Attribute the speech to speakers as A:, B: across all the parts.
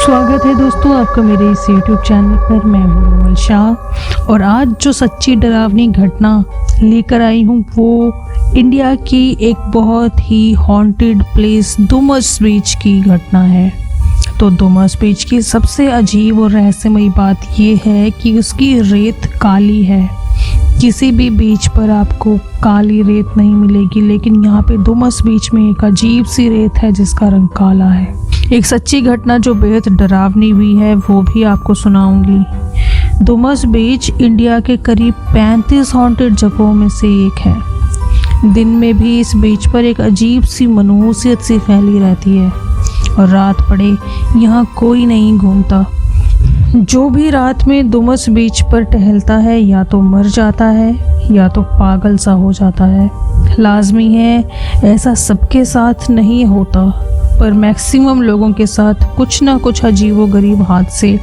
A: स्वागत है दोस्तों आपका मेरे इस YouTube चैनल पर। मैं हूँ रोमल शाह और आज जो सच्ची डरावनी घटना लेकर आई हूँ वो इंडिया की एक बहुत ही हॉन्टेड प्लेस डुमस बीच की घटना है। तो डुमस बीच की सबसे अजीब और रहस्यमयी बात ये है कि उसकी रेत काली है। किसी भी बीच पर आपको काली रेत नहीं मिलेगी, लेकिन यहाँ पे डुमस बीच में एक अजीब सी रेत है जिसका रंग काला है। एक सच्ची घटना जो बेहद डरावनी हुई है वो भी आपको सुनाऊंगी। डुमस बीच इंडिया के करीब 35 हॉन्टेड जगहों में से एक है। दिन में भी इस बीच पर एक अजीब सी मनहूसियत सी फैली रहती है और रात पड़े यहाँ कोई नहीं घूमता। जो भी रात में डुमस बीच पर टहलता है या तो मर जाता है या तो पागल सा हो जाता है। लाजमी है ऐसा सबके साथ नहीं होता, पर मैक्सिमम लोगों के साथ कुछ ना कुछ अजीबोगरीब हादसे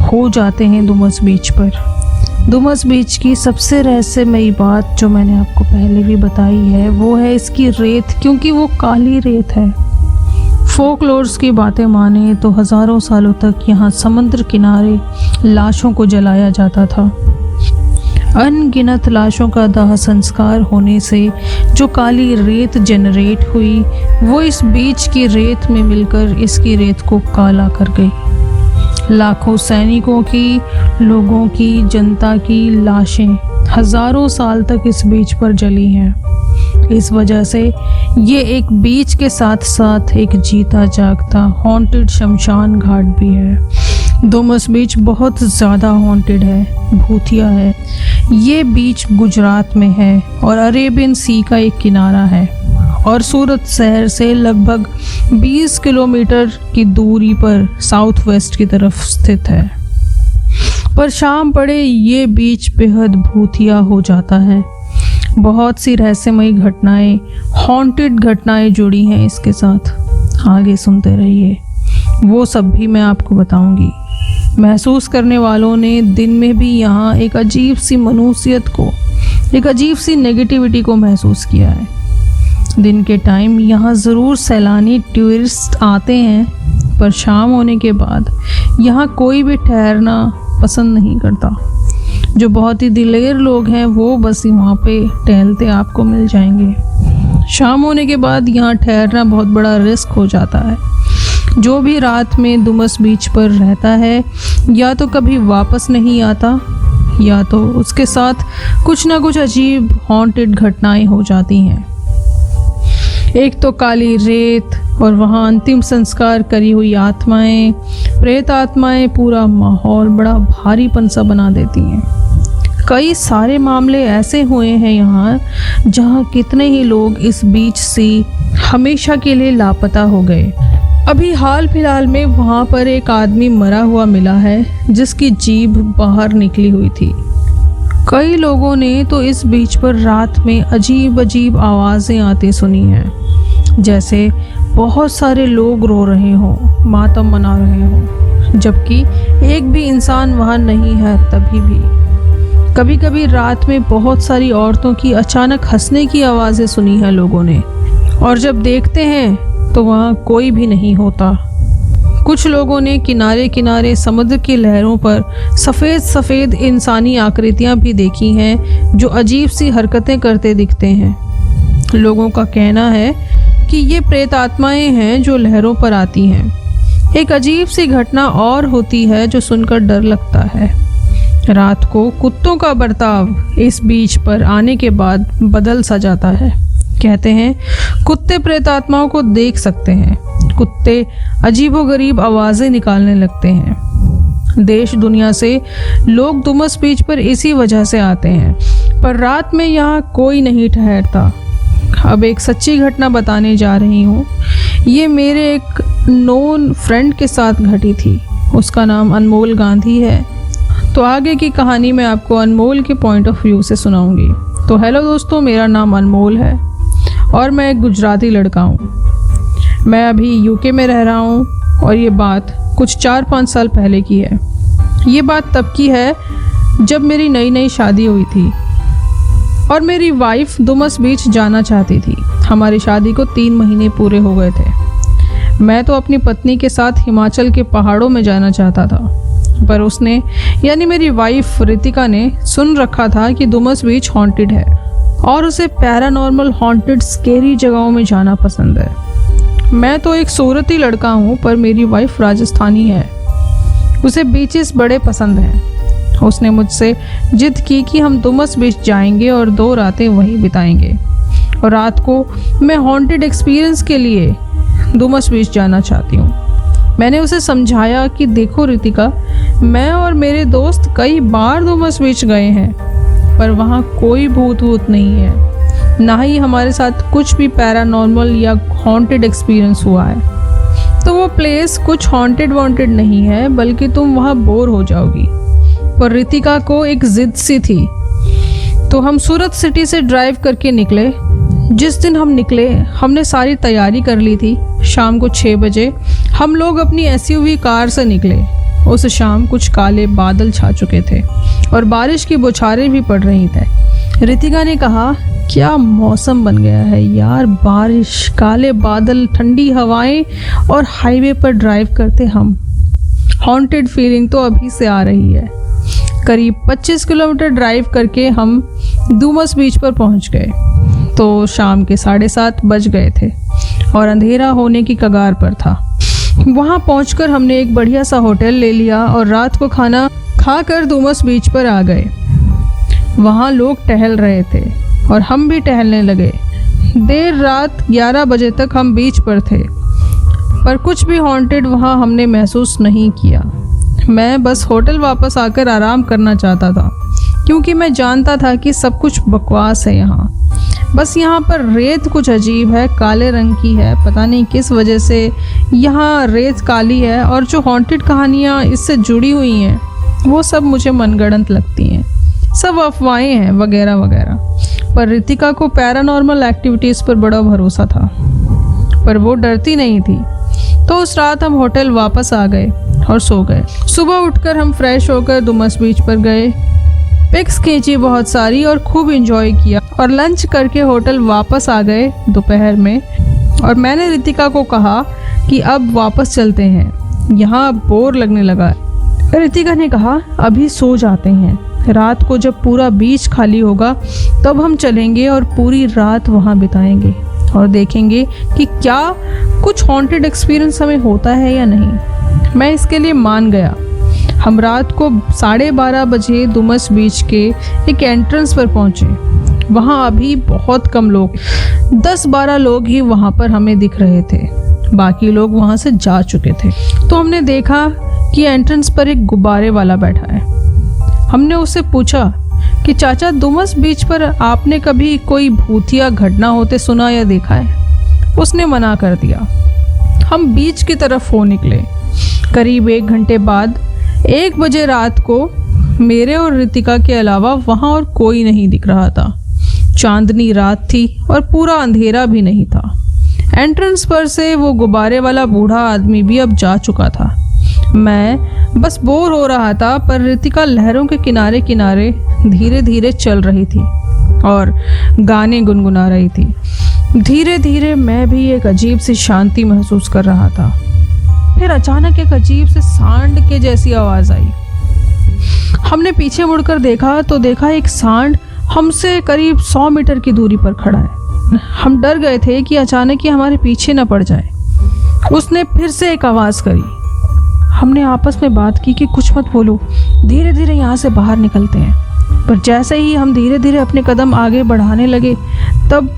A: हो जाते हैं डुमस बीच पर। डुमस बीच की सबसे रहस्यमयी बात जो मैंने आपको पहले भी बताई है वो है इसकी रेत, क्योंकि वो काली रेत है। फोकलोर्स की बातें माने तो हज़ारों सालों तक यहाँ समुद्र किनारे लाशों को जलाया जाता था। अनगिनत लाशों का दाह संस्कार होने से जो काली रेत जनरेट हुई वो इस बीच की रेत में मिलकर इसकी रेत को काला कर गई। लाखों सैनिकों की, लोगों की, जनता की लाशें हज़ारों साल तक इस बीच पर जली हैं। इस वजह से ये एक बीच के साथ साथ एक जीता जागता हॉन्टेड शमशान घाट भी है। डुमस बीच बहुत ज़्यादा हॉन्टेड है, भूतिया है। ये बीच गुजरात में है और अरेबियन सी का एक किनारा है और सूरत शहर से लगभग 20 किलोमीटर की दूरी पर साउथ वेस्ट की तरफ स्थित है। पर शाम पड़े ये बीच बेहद भूतिया हो जाता है। बहुत सी रहस्यमयी घटनाएं, हॉन्टेड घटनाएं जुड़ी हैं इसके साथ। आगे सुनते रहिए, वो सब भी मैं आपको बताऊंगी। महसूस करने वालों ने दिन में भी यहाँ एक अजीब सी मनहूसियत को, एक अजीब सी नेगेटिविटी को महसूस किया है। दिन के टाइम यहाँ ज़रूर सैलानी टूरिस्ट आते हैं, पर शाम होने के बाद यहाँ कोई भी ठहरना पसंद नहीं करता। जो बहुत ही दिलेर लोग हैं वो बस वहाँ पे टहलते आपको मिल जाएंगे। शाम होने के बाद यहाँ ठहरना बहुत बड़ा रिस्क हो जाता है। जो भी रात में डुमस बीच पर रहता है या तो कभी वापस नहीं आता या तो उसके साथ कुछ ना कुछ अजीब हॉन्टेड घटनाएं हो जाती हैं। एक तो काली रेत और वहाँ अंतिम संस्कार करी हुई आत्माएं, प्रेत आत्माएं पूरा माहौल बड़ा भारीपन सा बना देती हैं। कई सारे मामले ऐसे हुए हैं यहाँ जहाँ कितने ही लोग इस बीच से हमेशा के लिए लापता हो गए। अभी हाल फिलहाल में वहाँ पर एक आदमी मरा हुआ मिला है जिसकी जीभ बाहर निकली हुई थी। कई लोगों ने तो इस बीच पर रात में अजीब अजीब आवाज़ें आती सुनी हैं, जैसे बहुत सारे लोग रो रहे हों, मातम मना रहे हों, जबकि एक भी इंसान वहाँ नहीं है। तभी भी कभी कभी रात में बहुत सारी औरतों की अचानक हंसने की आवाज़ें सुनी हैं लोगों ने, और जब देखते हैं तो वहाँ कोई भी नहीं होता। कुछ लोगों ने किनारे किनारे समुद्र की लहरों पर सफ़ेद सफ़ेद इंसानी आकृतियाँ भी देखी हैं जो अजीब सी हरकतें करते दिखते हैं। लोगों का कहना है कि ये प्रेत आत्माएं हैं जो लहरों पर आती हैं। एक अजीब सी घटना और होती है जो सुनकर डर लगता है। रात को कुत्तों का बर्ताव इस बीच पर आने के बाद बदल सा जाता है। कहते हैं कुत्ते प्रेत आत्माओं को देख सकते हैं। कुत्ते अजीबोगरीब आवाज़ें निकालने लगते हैं। देश दुनिया से लोग डुमस बीच पर इसी वजह से आते हैं, पर रात में यहाँ कोई नहीं ठहरता। अब एक सच्ची घटना बताने जा रही हूँ। ये मेरे एक नोन फ्रेंड के साथ घटी थी। उसका नाम अनमोल गांधी है। तो आगे की कहानी मैं आपको अनमोल के पॉइंट ऑफ व्यू से सुनाऊंगी। तो हेलो दोस्तों, मेरा नाम अनमोल है और मैं एक गुजराती लड़का हूँ। मैं अभी यूके में रह रहा हूँ और ये बात कुछ 4-5 साल पहले की है। ये बात तब की है जब मेरी नई नई शादी हुई थी और मेरी वाइफ डुमस बीच जाना चाहती थी। हमारी शादी को 3 महीने पूरे हो गए थे।
B: मैं तो अपनी पत्नी के साथ हिमाचल के पहाड़ों में जाना चाहता था, पर उसने यानी मेरी वाइफ रितिका ने सुन रखा था कि डुमस बीच हॉन्टेड है और उसे पैरानॉर्मल हॉन्टेड स्केरी जगहों में जाना पसंद है। मैं तो एक सूरती लड़का हूँ, पर मेरी वाइफ राजस्थानी है। उसे बीचेस बड़े पसंद हैं। उसने मुझसे जिद की कि हम डुमस बीच जाएंगे और 2 रातें वहीं बिताएंगे, और रात को मैं हॉन्टेड एक्सपीरियंस के लिए डुमस बीच जाना चाहती हूँ। मैंने उसे समझाया कि देखो रितिका, मैं और मेरे दोस्त कई बार डुमस बीच गए हैं, पर वहाँ कोई भूत वूत नहीं है, ना ही हमारे साथ कुछ भी पैरानॉर्मल या हॉन्टेड एक्सपीरियंस हुआ है। तो वो प्लेस कुछ हॉन्टेड वॉन्टेड नहीं है, बल्कि तुम वहाँ बोर हो जाओगी। पर रितिका को एक जिद सी थी, तो हम सूरत सिटी से ड्राइव करके निकले। जिस दिन हम निकले, हमने सारी तैयारी कर ली थी। शाम को 6 बजे हम लोग अपनी SUV कार से निकले। उस शाम कुछ काले बादल छा चुके थे और बारिश की बौछारें भी पड़ रही थी। रितिका ने कहा, क्या मौसम बन गया है यार, बारिश, काले बादल, ठंडी हवाएं और हाईवे पर ड्राइव करते हम। हॉन्टेड फीलिंग तो अभी से आ रही है। करीब 25 किलोमीटर ड्राइव करके हम डुमस बीच पर पहुंच गए तो शाम के 7:30 बज गए थे और अंधेरा होने की कगार पर था। वहां पहुंचकर हमने एक बढ़िया सा होटल ले लिया और रात को खाना खाकर डुमस बीच पर आ गए। वहां लोग टहल रहे थे और हम भी टहलने लगे। देर रात 11 बजे तक हम बीच पर थे, पर कुछ भी हॉन्टेड वहां हमने महसूस नहीं किया। मैं बस होटल वापस आकर आराम करना चाहता था, क्योंकि मैं जानता था कि सब कुछ बकवास है यहाँ। बस यहाँ पर रेत कुछ अजीब है, काले रंग की है, पता नहीं किस वजह से यहाँ रेत काली है, और जो हॉन्टेड कहानियाँ इससे जुड़ी हुई हैं वो सब मुझे मनगढ़ंत लगती हैं, सब अफवाहें हैं वगैरह वगैरह। पर रितिका को पैरानॉर्मल एक्टिविटीज़ पर बड़ा भरोसा था, पर वो डरती नहीं थी। तो उस रात हम होटल वापस आ गए और सो गए। सुबह उठकर हम फ्रेश होकर डुमस बीच पर गए, पिक्स खींची बहुत सारी और खूब एंजॉय किया, और लंच करके होटल वापस आ गए दोपहर में। और मैंने रितिका को कहा कि अब वापस चलते हैं, यहाँ बोर लगने लगा। रितिका ने कहा, अभी सो जाते हैं, रात को जब पूरा बीच खाली होगा तब हम चलेंगे और पूरी रात वहाँ बिताएंगे और देखेंगे कि क्या कुछ हॉन्टेड एक्सपीरियंस हमें होता है या नहीं। मैं इसके लिए मान गया। हम रात को 12:30 बजे डुमस बीच के एक एंट्रेंस पर पहुंचे। वहाँ अभी बहुत कम लोग, 10-12 लोग ही वहाँ पर हमें दिख रहे थे, बाकी लोग वहाँ से जा चुके थे। तो हमने देखा कि एंट्रेंस पर एक गुब्बारे वाला बैठा है। हमने उससे पूछा कि चाचा, डुमस बीच पर आपने कभी कोई भूतिया घटना होते सुना या देखा है? उसने मना कर दिया। हम बीच की तरफ हो निकले। करीब 1 घंटे बाद 1 बजे रात को मेरे और रितिका के अलावा वहाँ और कोई नहीं दिख रहा था। चांदनी रात थी और पूरा अंधेरा भी नहीं था। एंट्रेंस पर से वो गुब्बारे वाला बूढ़ा आदमी भी अब जा चुका था। मैं बस बोर हो रहा था, पर रितिका लहरों के किनारे किनारे धीरे धीरे चल रही थी और गाने गुनगुना रही थी। धीरे धीरे मैं भी एक अजीब सी शांति महसूस कर रहा था। फिर अचानक एक अजीब से सांड के जैसी आवाज़ आई। हमने पीछे मुड़कर देखा तो देखा एक सांड हमसे करीब 100 मीटर की दूरी पर खड़ा है। हम डर गए थे कि अचानक ही हमारे पीछे न पड़ जाए। उसने फिर से एक आवाज़ करी। हमने आपस में बात की कि कुछ मत बोलो, धीरे धीरे यहाँ से बाहर निकलते हैं। पर जैसे ही हम धीरे धीरे अपने कदम आगे बढ़ाने लगे, तब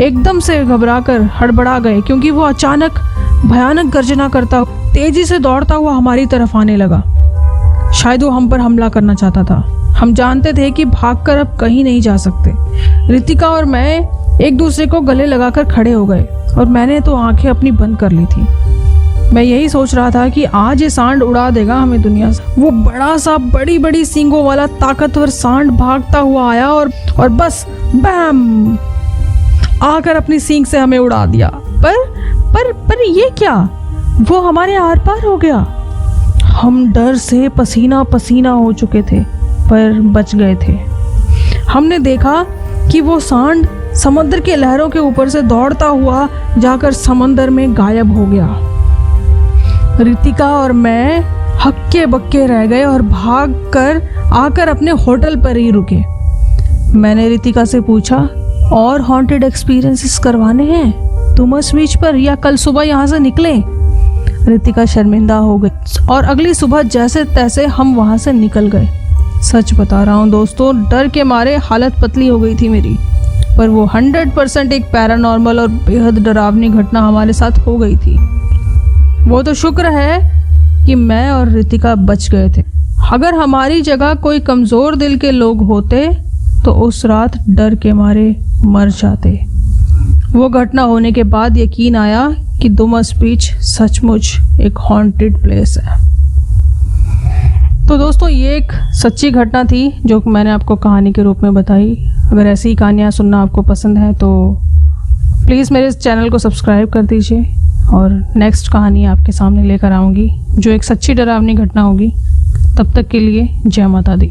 B: एकदम से घबराकर हड़बड़ा गए, क्योंकि वो अचानक भयानक गर्जना करता तेजी से दौड़ता हुआ हमारी तरफ आने लगा। शायद वो हम पर हमला करना चाहता था। हम जानते थे कि भागकर अब कहीं नहीं जा सकते। रितिका और मैं एक दूसरे को गले लगाकर खड़े हो गए और मैंने तो आंखें अपनी बंद कर ली थी। मैं यही सोच रहा था कि आज ये सांड उड़ा देगा हमें दुनिया से। वो बड़ा सा बड़ी बड़ी सींगों वाला ताकतवर सांड भागता हुआ आया और बस बैम आकर अपनी सींग से हमें उड़ा दिया। पर ये क्या? वो हमारे आर पार हो गया। हम डर से पसीना पसीना हो चुके थे, पर बच गए थे। हमने देखा कि वो सांड समुद्र के लहरों के ऊपर से दौड़ता हुआ जाकर समंदर में गायब हो गया।
A: रितिका और मैं हक्के बक्के रह गए और भाग कर आकर अपने होटल पर ही रुके। मैंने रितिका से पूछा, और हॉन्टेड एक्सपीरियंसेस करवाने हैं डुमस बीच पर या कल सुबह यहाँ से निकले? रितिका शर्मिंदा हो गई और अगली सुबह जैसे तैसे हम वहाँ से निकल गए। सच बता रहा हूँ दोस्तों, डर के मारे हालत पतली हो गई थी मेरी, पर वो 100% एक पैरानॉर्मल और बेहद डरावनी घटना हमारे साथ हो गई थी। वो तो शुक्र है कि मैं और रितिका बच गए थे। अगर हमारी जगह कोई कमज़ोर दिल के लोग होते तो उस रात डर के मारे मर जाते। वो घटना होने के बाद यकीन आया कि डुमस बीच सचमुच एक हॉन्टेड प्लेस है। तो दोस्तों, ये एक सच्ची घटना थी जो मैंने आपको कहानी के रूप में बताई। अगर ऐसी कहानियाँ सुनना आपको पसंद है तो प्लीज़ मेरे इस चैनल को सब्सक्राइब कर दीजिए और नेक्स्ट कहानी आपके सामने लेकर आऊँगी जो एक सच्ची डरावनी घटना होगी। तब तक के लिए जय माता दी।